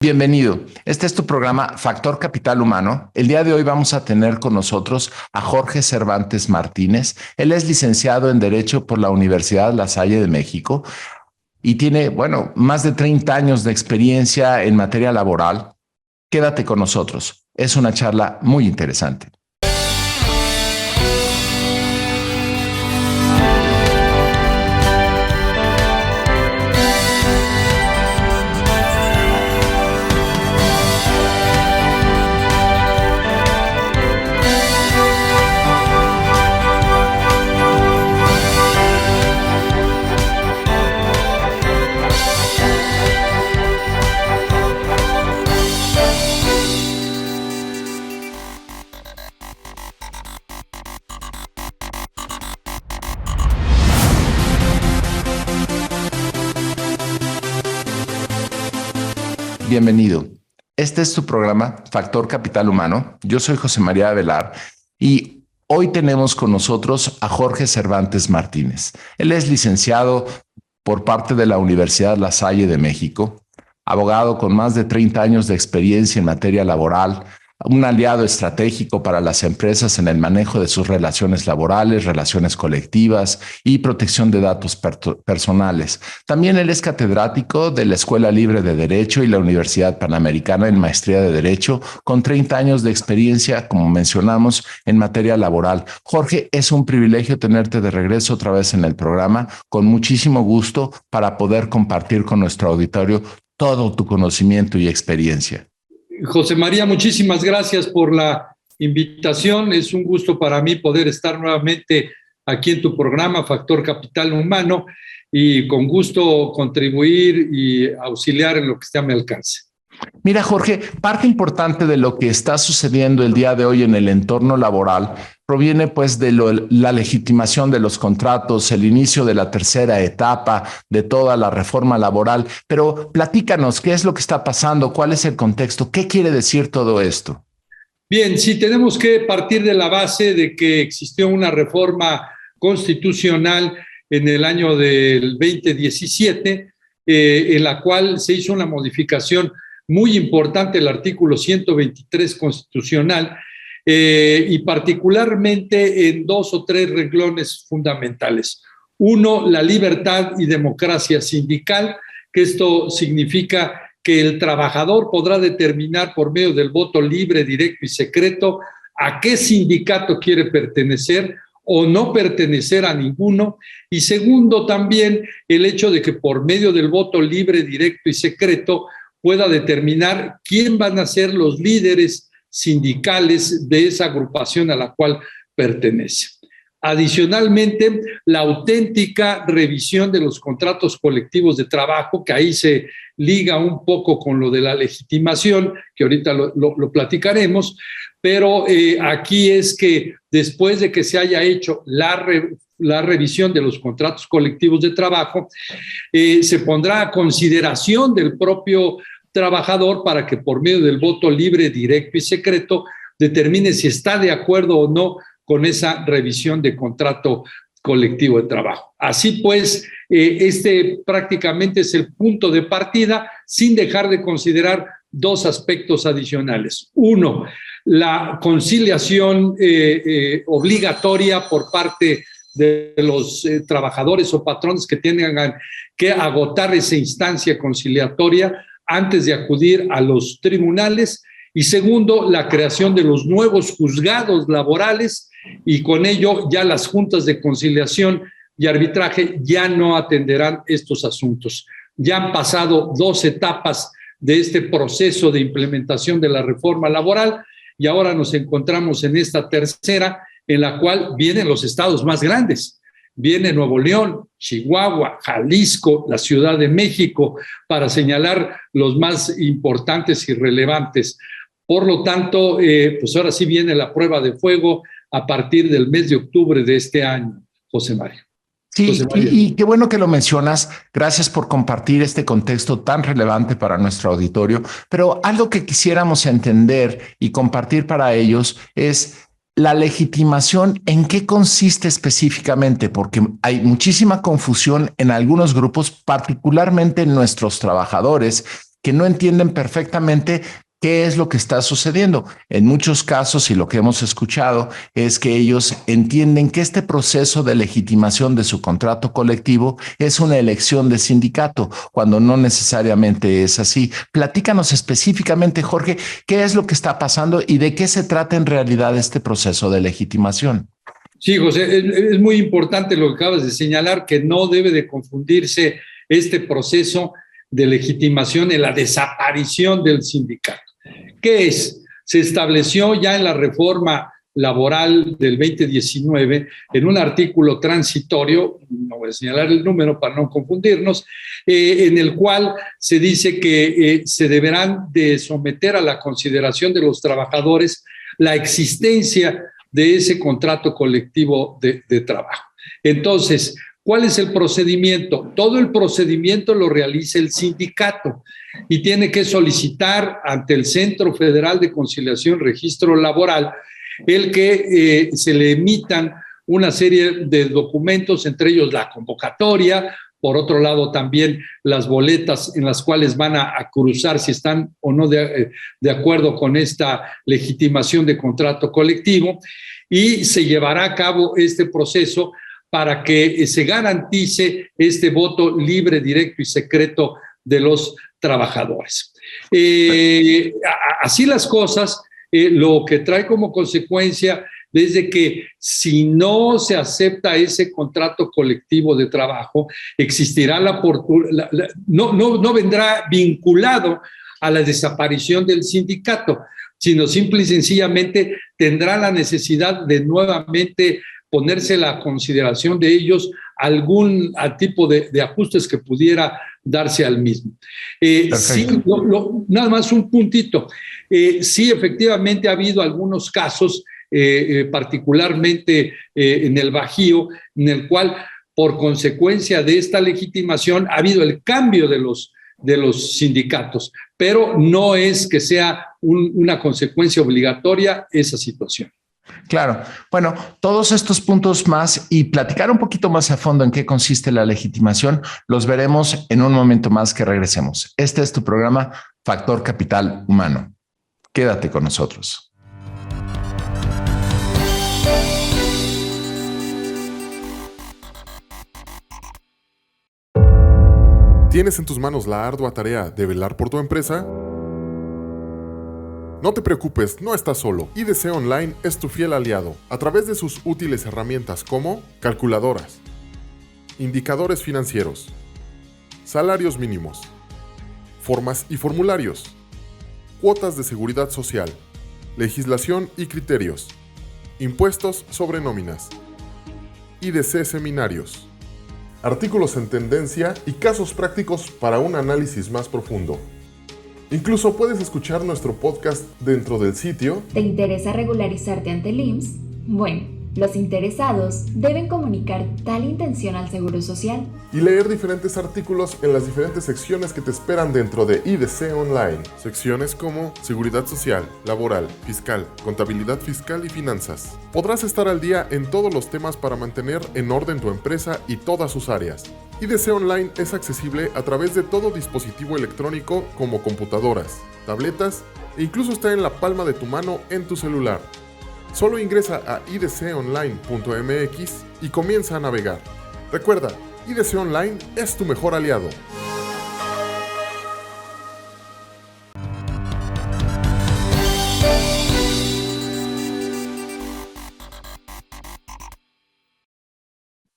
Bienvenido. Este es tu programa Factor Capital Humano. El día de hoy vamos a tener con nosotros a Jorge Cervantes Martínez. Él es licenciado en Derecho por la Universidad La Salle de México y tiene, más de 30 años de experiencia en materia laboral. Quédate con nosotros. Es una charla muy interesante. Bienvenido. Este es tu programa Factor Capital Humano. Yo soy José María Avelar y hoy tenemos con nosotros a Jorge Cervantes Martínez. Él es licenciado por parte de la Universidad La Salle de México, abogado con más de 30 años de experiencia en materia laboral, un aliado estratégico para las empresas en el manejo de sus relaciones laborales, relaciones colectivas y protección de datos personales. También él es catedrático de la Escuela Libre de Derecho y la Universidad Panamericana en Maestría de Derecho, con 30 años de experiencia, como mencionamos, en materia laboral. Jorge, es un privilegio tenerte de regreso otra vez en el programa, con muchísimo gusto para poder compartir con nuestro auditorio todo tu conocimiento y experiencia. José María, muchísimas gracias por la invitación. Es un gusto para mí poder estar nuevamente aquí en tu programa Factor Capital Humano y con gusto contribuir y auxiliar en lo que esté a mi alcance. Mira, Jorge, parte importante de lo que está sucediendo el día de hoy en el entorno laboral proviene pues de la legitimación de los contratos, el inicio de la tercera etapa de toda la reforma laboral. Pero platícanos, ¿qué es lo que está pasando? ¿Cuál es el contexto? ¿Qué quiere decir todo esto? Bien, sí, tenemos que partir de la base de que existió una reforma constitucional en el año del 2017, en la cual se hizo una modificación muy importante el artículo 123 constitucional, y particularmente en dos o tres renglones fundamentales. Uno, la libertad y democracia sindical, que esto significa que el trabajador podrá determinar por medio del voto libre, directo y secreto a qué sindicato quiere pertenecer o no pertenecer a ninguno. Y segundo, también el hecho de que por medio del voto libre, directo y secreto pueda determinar quién van a ser los líderes sindicales de esa agrupación a la cual pertenece. Adicionalmente, la auténtica revisión de los contratos colectivos de trabajo, que ahí se liga un poco con lo de la legitimación, que ahorita lo platicaremos, pero aquí es que después de que se haya hecho la revisión de los contratos colectivos de trabajo, se pondrá a consideración del propio trabajador para que por medio del voto libre, directo y secreto determine si está de acuerdo o no con esa revisión de contrato colectivo de trabajo. Así pues, este prácticamente es el punto de partida, sin dejar de considerar dos aspectos adicionales. Uno, la conciliación obligatoria por parte de los trabajadores o patrones que tengan que agotar esa instancia conciliatoria antes de acudir a los tribunales. Y segundo, la creación de los nuevos juzgados laborales, y con ello ya las juntas de conciliación y arbitraje ya no atenderán estos asuntos. Ya han pasado dos etapas de este proceso de implementación de la reforma laboral y ahora nos encontramos en esta tercera, en la cual vienen los estados más grandes. Viene Nuevo León, Chihuahua, Jalisco, la Ciudad de México, para señalar los más importantes y relevantes. Por lo tanto, pues ahora sí viene la prueba de fuego a partir del mes de octubre de este año, José María. Sí, y qué bueno que lo mencionas. Gracias por compartir este contexto tan relevante para nuestro auditorio. Pero algo que quisiéramos entender y compartir para ellos es la legitimación, ¿en qué consiste específicamente? Porque hay muchísima confusión en algunos grupos, particularmente en nuestros trabajadores, que no entienden perfectamente qué es lo que está sucediendo. En muchos casos, y lo que hemos escuchado, es que ellos entienden que este proceso de legitimación de su contrato colectivo es una elección de sindicato, cuando no necesariamente es así. Platícanos específicamente, Jorge, qué es lo que está pasando y de qué se trata en realidad este proceso de legitimación. Sí, José, es muy importante lo que acabas de señalar, que no debe de confundirse este proceso de legitimación en la desaparición del sindicato. ¿Qué es? Se estableció ya en la reforma laboral del 2019, en un artículo transitorio, no voy a señalar el número para no confundirnos, en el cual se dice que se deberán de someter a la consideración de los trabajadores la existencia de ese contrato colectivo de trabajo. Entonces, ¿cuál es el procedimiento? Todo el procedimiento lo realiza el sindicato y tiene que solicitar ante el Centro Federal de Conciliación Registro Laboral el que se le emitan una serie de documentos, entre ellos la convocatoria, por otro lado también las boletas en las cuales van a cruzar si están o no de acuerdo con esta legitimación de contrato colectivo, y se llevará a cabo este proceso para que se garantice este voto libre, directo y secreto de los trabajadores. Así las cosas, lo que trae como consecuencia es de que si no se acepta ese contrato colectivo de trabajo, existirá no vendrá vinculado a la desaparición del sindicato, sino simple y sencillamente tendrá la necesidad de nuevamente ponerse la consideración de ellos algún tipo de ajustes que pudiera darse al mismo. Sí, nada más un puntito. Sí, efectivamente ha habido algunos casos, particularmente en el Bajío, en el cual, por consecuencia de esta legitimación, ha habido el cambio de los sindicatos, pero no es que sea una consecuencia obligatoria esa situación. Claro. Bueno, todos estos puntos más y platicar un poquito más a fondo en qué consiste la legitimación, los veremos en un momento más que regresemos. Este es tu programa Factor Capital Humano. Quédate con nosotros. ¿Tienes en tus manos la ardua tarea de velar por tu empresa? No te preocupes, no estás solo. IDC Online es tu fiel aliado a través de sus útiles herramientas como calculadoras, indicadores financieros, salarios mínimos, formas y formularios, cuotas de seguridad social, legislación y criterios, impuestos sobre nóminas, IDC seminarios, artículos en tendencia y casos prácticos para un análisis más profundo. Incluso puedes escuchar nuestro podcast dentro del sitio. ¿Te interesa regularizarte ante el IMSS? Bueno, los interesados deben comunicar tal intención al Seguro Social y leer diferentes artículos en las diferentes secciones que te esperan dentro de IDC Online. Secciones como Seguridad Social, Laboral, Fiscal, Contabilidad Fiscal y Finanzas. Podrás estar al día en todos los temas para mantener en orden tu empresa y todas sus áreas. IDC Online es accesible a través de todo dispositivo electrónico como computadoras, tabletas e incluso está en la palma de tu mano en tu celular. Solo ingresa a idconline.mx y comienza a navegar. Recuerda, IDC Online es tu mejor aliado.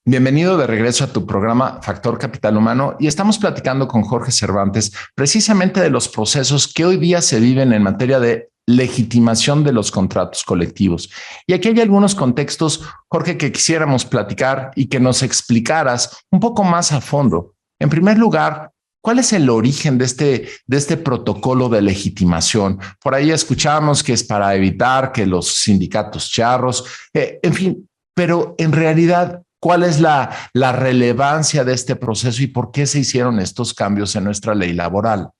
Bienvenido de regreso a tu programa Factor Capital Humano y estamos platicando con Jorge Cervantes precisamente de los procesos que hoy día se viven en materia de legitimación de los contratos colectivos. Y aquí hay algunos contextos, Jorge, que quisiéramos platicar y que nos explicaras un poco más a fondo. En primer lugar, ¿cuál es el origen de este protocolo de legitimación? Por ahí escuchamos que es para evitar que los sindicatos charros, en fin, pero en realidad, ¿cuál es la relevancia de este proceso y por qué se hicieron estos cambios en nuestra ley laboral?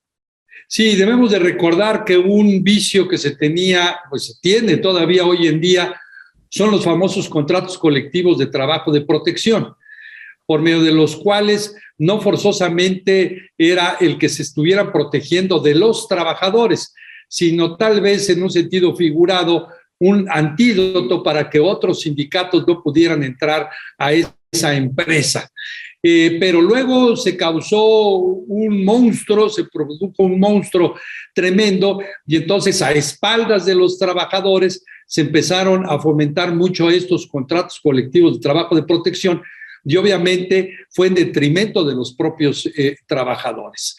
Sí, debemos de recordar que un vicio que se tenía, pues se tiene todavía hoy en día, son los famosos contratos colectivos de trabajo de protección. por medio de los cuales no forzosamente era el que se estuvieran protegiendo de los trabajadores, sino tal vez en un sentido figurado, un antídoto para que otros sindicatos no pudieran entrar a esa empresa. Pero luego se causó un monstruo, se produjo un monstruo tremendo, y entonces a espaldas de los trabajadores se empezaron a fomentar mucho estos contratos colectivos de trabajo de protección, y obviamente fue en detrimento de los propios trabajadores.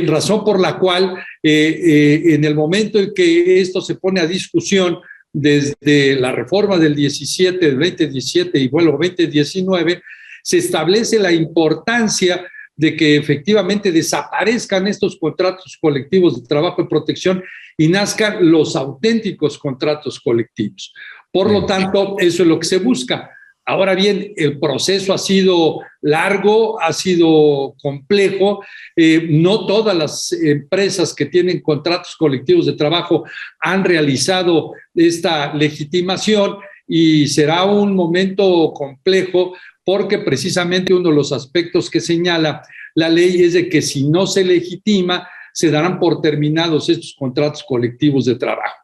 Razón por la cual en el momento en que esto se pone a discusión desde la reforma del 2017 y bueno, 2019, se establece la importancia de que efectivamente desaparezcan estos contratos colectivos de trabajo de protección y nazcan los auténticos contratos colectivos. Por lo tanto, eso es lo que se busca. Ahora bien, el proceso ha sido largo, ha sido complejo. No todas las empresas que tienen contratos colectivos de trabajo han realizado esta legitimación y será un momento complejo porque precisamente uno de los aspectos que señala la ley es de que si no se legitima, se darán por terminados estos contratos colectivos de trabajo.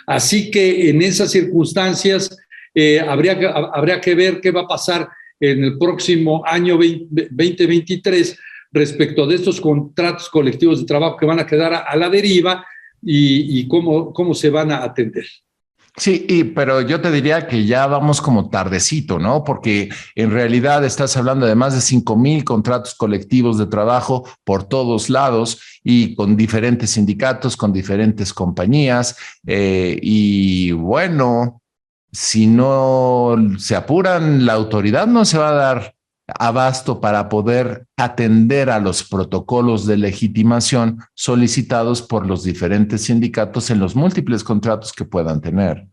Así que en esas circunstancias habría que ver qué va a pasar en el próximo año 2023 respecto de estos contratos colectivos de trabajo que van a quedar a la deriva y cómo se van a atender. Sí, pero yo te diría que ya vamos como tardecito, ¿no? Porque en realidad estás hablando de más de 5,000 contratos colectivos de trabajo por todos lados y con diferentes sindicatos, con diferentes compañías. Y bueno, si no se apuran, la autoridad no se va a dar abasto para poder atender a los protocolos de legitimación solicitados por los diferentes sindicatos en los múltiples contratos que puedan tener.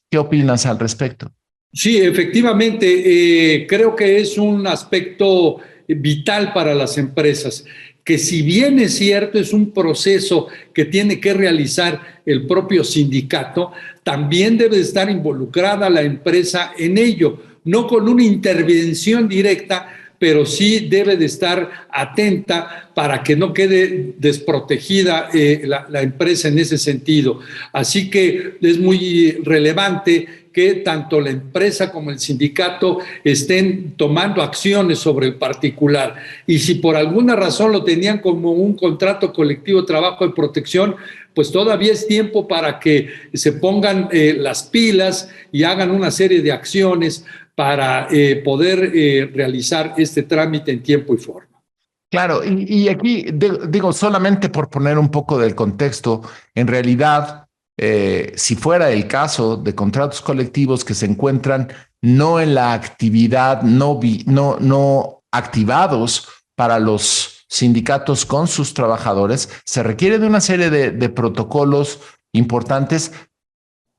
¿Qué opinas al respecto? Sí, efectivamente, creo que es un aspecto vital para las empresas, que si bien es cierto, es un proceso que tiene que realizar el propio sindicato, también debe estar involucrada la empresa en ello, no con una intervención directa, pero sí debe de estar atenta para que no quede desprotegida la empresa en ese sentido. Así que es muy relevante que tanto la empresa como el sindicato estén tomando acciones sobre el particular. Y si por alguna razón lo tenían como un contrato colectivo de trabajo de protección, pues todavía es tiempo para que se pongan las pilas y hagan una serie de acciones para poder realizar este trámite en tiempo y forma. Claro, y aquí digo, solamente por poner un poco del contexto, en realidad, si fuera el caso de contratos colectivos que se encuentran no en la actividad, no activados para los sindicatos con sus trabajadores, se requiere de una serie de protocolos importantes,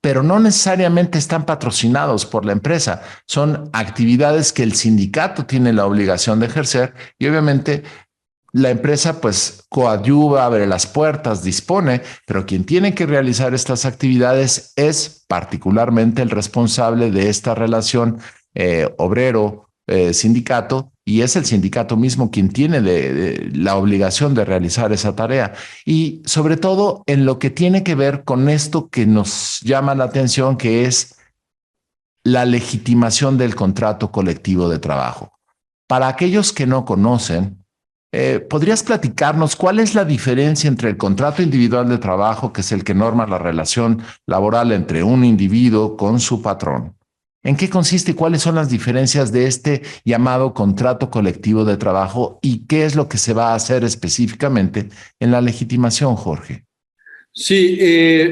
pero no necesariamente están patrocinados por la empresa. Son actividades que el sindicato tiene la obligación de ejercer y obviamente la empresa pues coadyuva, abre las puertas, dispone, pero quien tiene que realizar estas actividades es particularmente el responsable de esta relación obrero-sindicato, y es el sindicato mismo quien tiene la obligación de realizar esa tarea. Y sobre todo en lo que tiene que ver con esto que nos llama la atención, que es la legitimación del contrato colectivo de trabajo. Para aquellos que no conocen, ¿podrías platicarnos cuál es la diferencia entre el contrato individual de trabajo, que es el que norma la relación laboral entre un individuo con su patrón? ¿En qué consiste y cuáles son las diferencias de este llamado contrato colectivo de trabajo y qué es lo que se va a hacer específicamente en la legitimación, Jorge? Sí,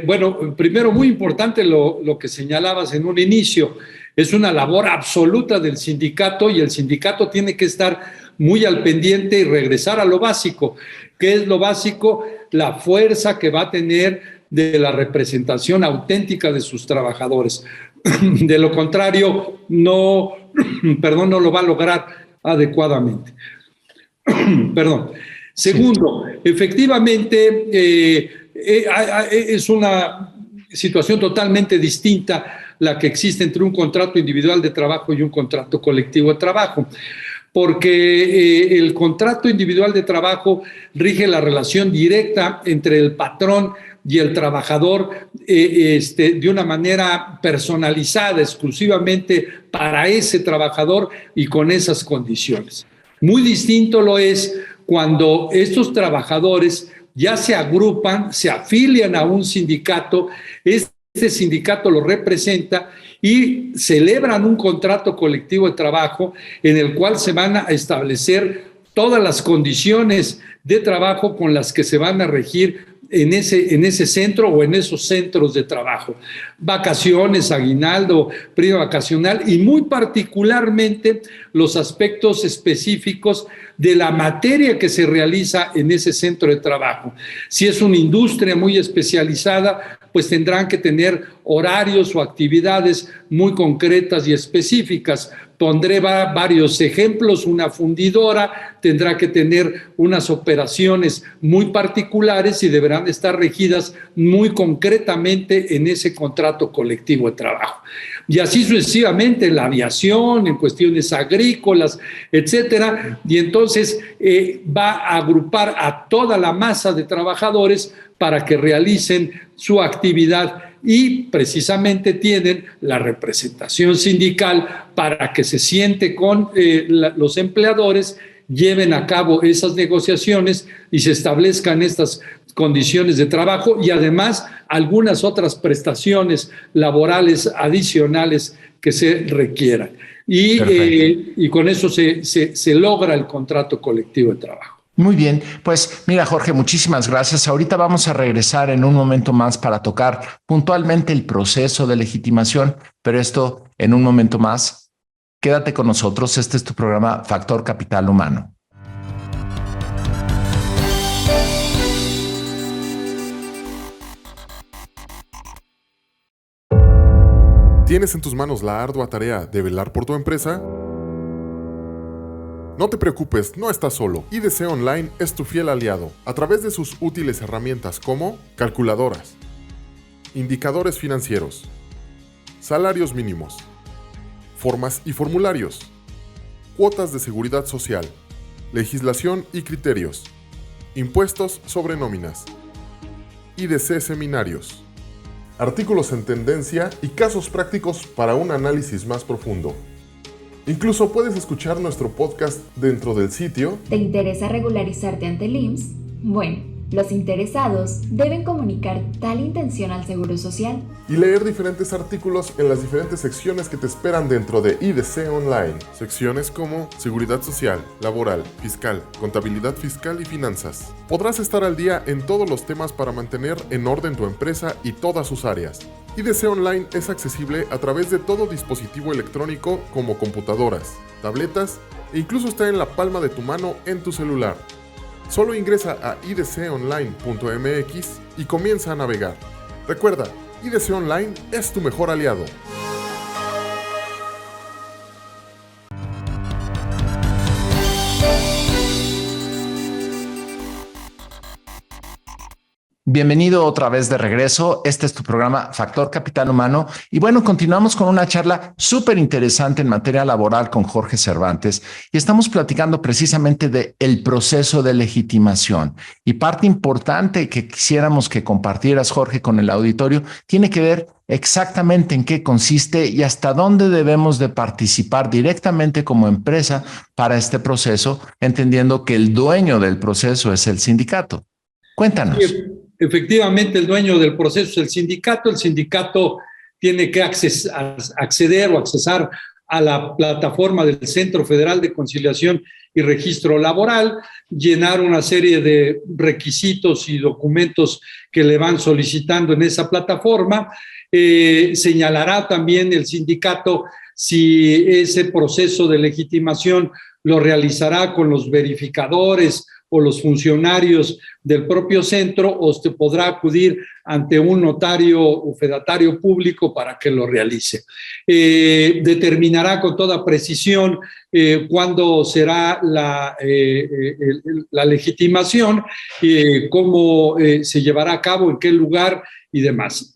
bueno, primero muy importante lo que señalabas en un inicio. Es una labor absoluta del sindicato y el sindicato tiene que estar muy al pendiente y regresar a lo básico. ¿Qué es lo básico? La fuerza que va a tener de la representación auténtica de sus trabajadores. De lo contrario, no lo va a lograr adecuadamente. Perdón. Segundo, efectivamente, es una situación totalmente distinta la que existe entre un contrato individual de trabajo y un contrato colectivo de trabajo. porque el contrato individual de trabajo rige la relación directa entre el patrón y el trabajador de una manera personalizada, exclusivamente para ese trabajador y con esas condiciones. Muy distinto lo es cuando estos trabajadores ya se agrupan, se afilian a un sindicato, este sindicato los representa y celebran un contrato colectivo de trabajo en el cual se van a establecer todas las condiciones de trabajo con las que se van a regir en ese centro o en esos centros de trabajo. Vacaciones, aguinaldo, prima vacacional y muy particularmente los aspectos específicos de la materia que se realiza en ese centro de trabajo. Si es una industria muy especializada, pues tendrán que tener horarios o actividades muy concretas y específicas. Pondré varios ejemplos. Una fundidora tendrá que tener unas operaciones muy particulares y deberán estar regidas muy concretamente en ese contrato colectivo de trabajo. Y así sucesivamente en la aviación, en cuestiones agrícolas, etcétera. Y entonces va a agrupar a toda la masa de trabajadores para que realicen su actividad y precisamente tienen la representación sindical para que se siente con los empleadores, lleven a cabo esas negociaciones y se establezcan estas condiciones de trabajo y además algunas otras prestaciones laborales adicionales que se requieran. Y con eso se logra el contrato colectivo de trabajo. Muy bien, pues mira, Jorge, muchísimas gracias. Ahorita vamos a regresar en un momento más para tocar puntualmente el proceso de legitimación, pero esto en un momento más. Quédate con nosotros, este es tu programa Factor Capital Humano. ¿Tienes en tus manos la ardua tarea de velar por tu empresa? No te preocupes, no estás solo. IDC Online es tu fiel aliado a través de sus útiles herramientas como calculadoras, indicadores financieros, salarios mínimos, formas y formularios, cuotas de seguridad social, legislación y criterios, impuestos sobre nóminas, IDC seminarios, artículos en tendencia y casos prácticos para un análisis más profundo. Incluso puedes escuchar nuestro podcast dentro del sitio. ¿Te interesa regularizarte ante el IMSS? Bueno, los interesados deben comunicar tal intención al Seguro Social y leer diferentes artículos en las diferentes secciones que te esperan dentro de IDC Online. Secciones como Seguridad Social, Laboral, Fiscal, Contabilidad Fiscal y Finanzas. Podrás estar al día en todos los temas para mantener en orden tu empresa y todas sus áreas. IDC Online es accesible a través de todo dispositivo electrónico como computadoras, tabletas e incluso está en la palma de tu mano en tu celular. Solo ingresa a idconline.mx y comienza a navegar. Recuerda, IDC Online es tu mejor aliado. Bienvenido otra vez de regreso. Este es tu programa Factor Capital Humano. Y bueno, continuamos con una charla súper interesante en materia laboral con Jorge Cervantes. Y estamos platicando precisamente del proceso de legitimación. Y parte importante que quisiéramos que compartieras, Jorge, con el auditorio, tiene que ver exactamente en qué consiste y hasta dónde debemos de participar directamente como empresa para este proceso, entendiendo que el dueño del proceso es el sindicato. Cuéntanos. Efectivamente, el dueño del proceso es el sindicato. El sindicato tiene que acceder o accesar a la plataforma del Centro Federal de Conciliación y Registro Laboral, llenar una serie de requisitos y documentos que le van solicitando en esa plataforma. Señalará también el sindicato si ese proceso de legitimación lo realizará con los verificadores o los funcionarios del propio centro o se podrá acudir ante un notario o fedatario público para que lo realice. Determinará con toda precisión cuándo será la legitimación, cómo se llevará a cabo, en qué lugar y demás.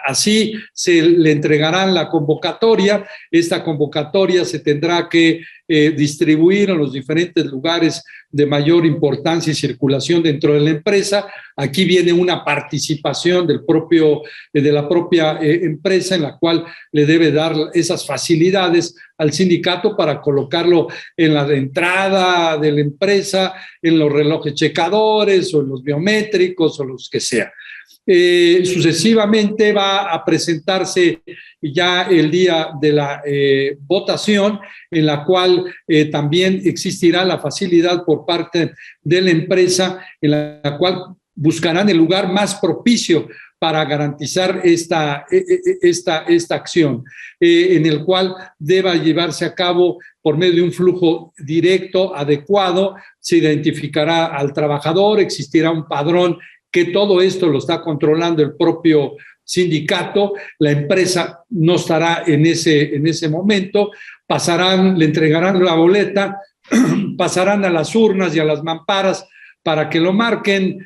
Así se le entregarán la convocatoria. Esta convocatoria se tendrá que distribuir en los diferentes lugares de mayor importancia y circulación dentro de la empresa. Aquí viene una participación de la propia empresa, en la cual le debe dar esas facilidades al sindicato para colocarlo en la entrada de la empresa, en los relojes checadores o en los biométricos o los que sea. Sucesivamente va a presentarse ya el día de la votación, en la cual también existirá la facilidad por parte de la empresa, en la cual buscarán el lugar más propicio para garantizar esta acción, en el cual deba llevarse a cabo por medio de un flujo directo, adecuado. Se identificará al trabajador, existirá un padrón, que todo esto lo está controlando el propio sindicato. La empresa no estará en ese momento. Le entregarán la boleta, pasarán a las urnas y a las mamparas para que lo marquen,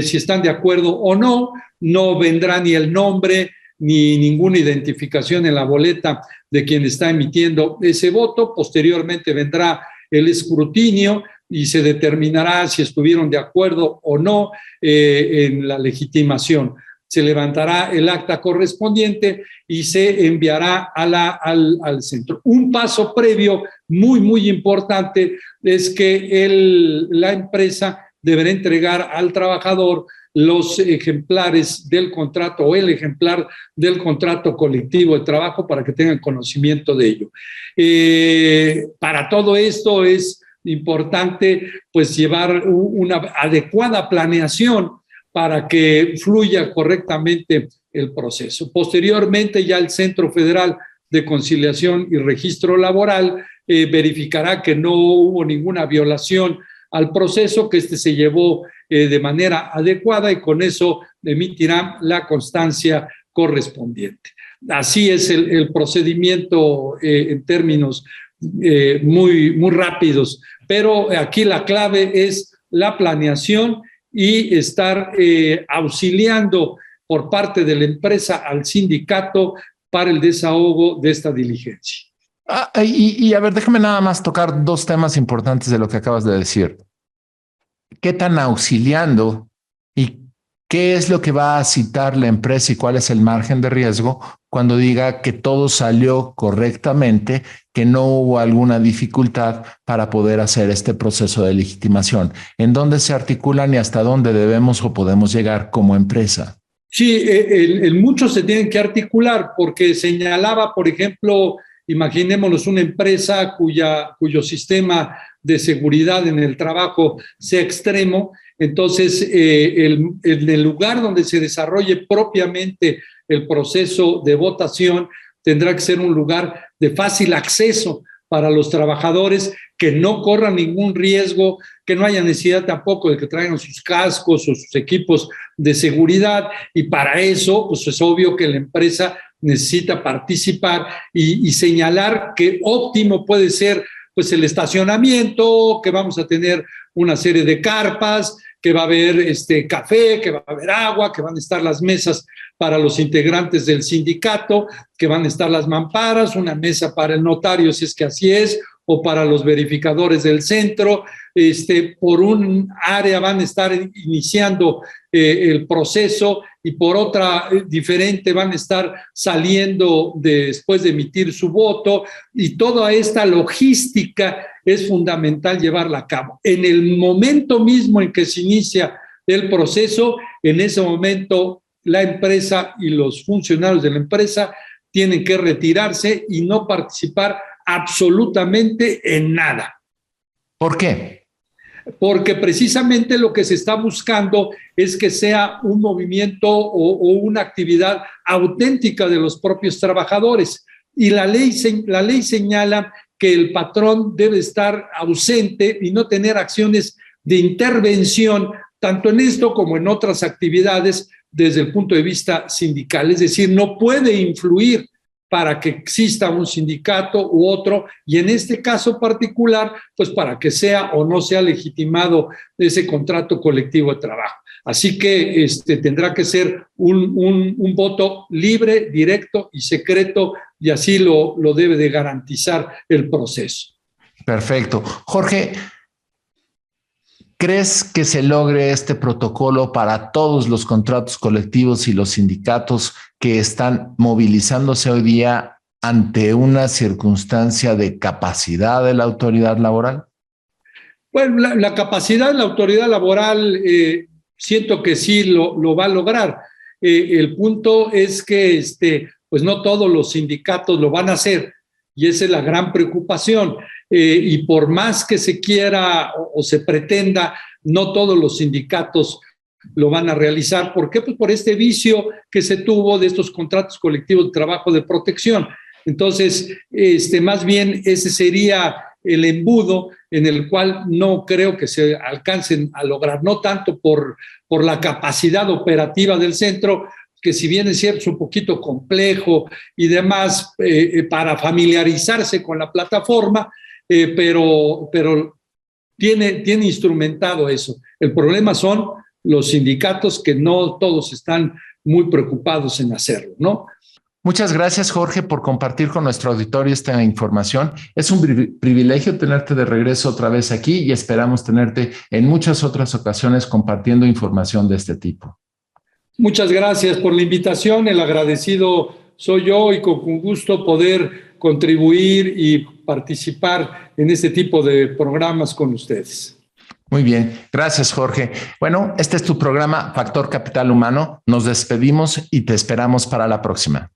si están de acuerdo o no. No vendrá ni el nombre ni ninguna identificación en la boleta de quien está emitiendo ese voto. Posteriormente vendrá el escrutinio y se determinará si estuvieron de acuerdo o no en la legitimación. Se levantará el acta correspondiente y se enviará al centro. Un paso previo muy, muy importante es que la empresa deberá entregar al trabajador los ejemplares del contrato o el ejemplar del contrato colectivo de trabajo para que tengan conocimiento de ello. Para todo esto es importante pues llevar una adecuada planeación para que fluya correctamente el proceso. Posteriormente, ya el Centro Federal de Conciliación y Registro Laboral verificará que no hubo ninguna violación al proceso, que se llevó de manera adecuada, y con eso emitirá la constancia correspondiente. Así es el procedimiento en términos muy, muy rápidos, pero aquí la clave es la planeación y estar auxiliando por parte de la empresa al sindicato para el desahogo de esta diligencia. Y a ver, déjame nada más tocar dos temas importantes de lo que acabas de decir. ¿Qué tan auxiliando y qué es lo que va a citar la empresa y cuál es el margen de riesgo cuando diga que todo salió correctamente, que no hubo alguna dificultad para poder hacer este proceso de legitimación? ¿En dónde se articulan y hasta dónde debemos o podemos llegar como empresa? Sí, en muchos se tienen que articular, porque señalaba, por ejemplo, imaginémonos una empresa cuyo sistema de seguridad en el trabajo sea extremo. Entonces, en el lugar donde se desarrolle propiamente el proceso de votación tendrá que ser un lugar de fácil acceso para los trabajadores, que no corran ningún riesgo, que no haya necesidad tampoco de que traigan sus cascos o sus equipos de seguridad, y para eso pues es obvio que la empresa necesita participar y señalar que óptimo puede ser pues el estacionamiento, que vamos a tener una serie de carpas, que va a haber café, que va a haber agua, que van a estar las mesas para los integrantes del sindicato, que van a estar las mamparas, una mesa para el notario, si es que así es, o para los verificadores del centro. Por un área van a estar iniciando el proceso, y por otra diferente van a estar saliendo después de emitir su voto, y toda esta logística es fundamental llevarla a cabo. En el momento mismo en que se inicia el proceso, en ese momento la empresa y los funcionarios de la empresa tienen que retirarse y no participar absolutamente en nada. ¿Por qué? Porque precisamente lo que se está buscando es que sea un movimiento o una actividad auténtica de los propios trabajadores. Y la ley señala que el patrón debe estar ausente y no tener acciones de intervención tanto en esto como en otras actividades desde el punto de vista sindical. Es decir, no puede influir para que exista un sindicato u otro, y en este caso particular, pues para que sea o no sea legitimado ese contrato colectivo de trabajo. Así que tendrá que ser un voto libre, directo y secreto, y así lo debe de garantizar el proceso. Perfecto. Jorge, ¿crees que se logre este protocolo para todos los contratos colectivos y los sindicatos que están movilizándose hoy día ante una circunstancia de capacidad de la autoridad laboral? Bueno, la capacidad de la autoridad laboral siento que sí lo va a lograr. El punto es que pues no todos los sindicatos lo van a hacer, y esa es la gran preocupación. Y por más que se quiera o se pretenda, no todos los sindicatos lo van a realizar. ¿Por qué? Pues por este vicio que se tuvo de estos contratos colectivos de trabajo de protección. Entonces, más bien ese sería el embudo en el cual no creo que se alcancen a lograr, no tanto por la capacidad operativa del centro, que si bien es cierto es un poquito complejo y demás para familiarizarse con la plataforma, pero tiene instrumentado eso. El problema son los sindicatos, que no todos están muy preocupados en hacerlo, ¿no? Muchas gracias, Jorge, por compartir con nuestro auditorio esta información. Es un privilegio tenerte de regreso otra vez aquí, y esperamos tenerte en muchas otras ocasiones compartiendo información de este tipo. Muchas gracias por la invitación. El agradecido soy yo, y con gusto poder contribuir y participar en este tipo de programas con ustedes. Muy bien, gracias, Jorge. Bueno, este es tu programa Factor Capital Humano. Nos despedimos y te esperamos para la próxima.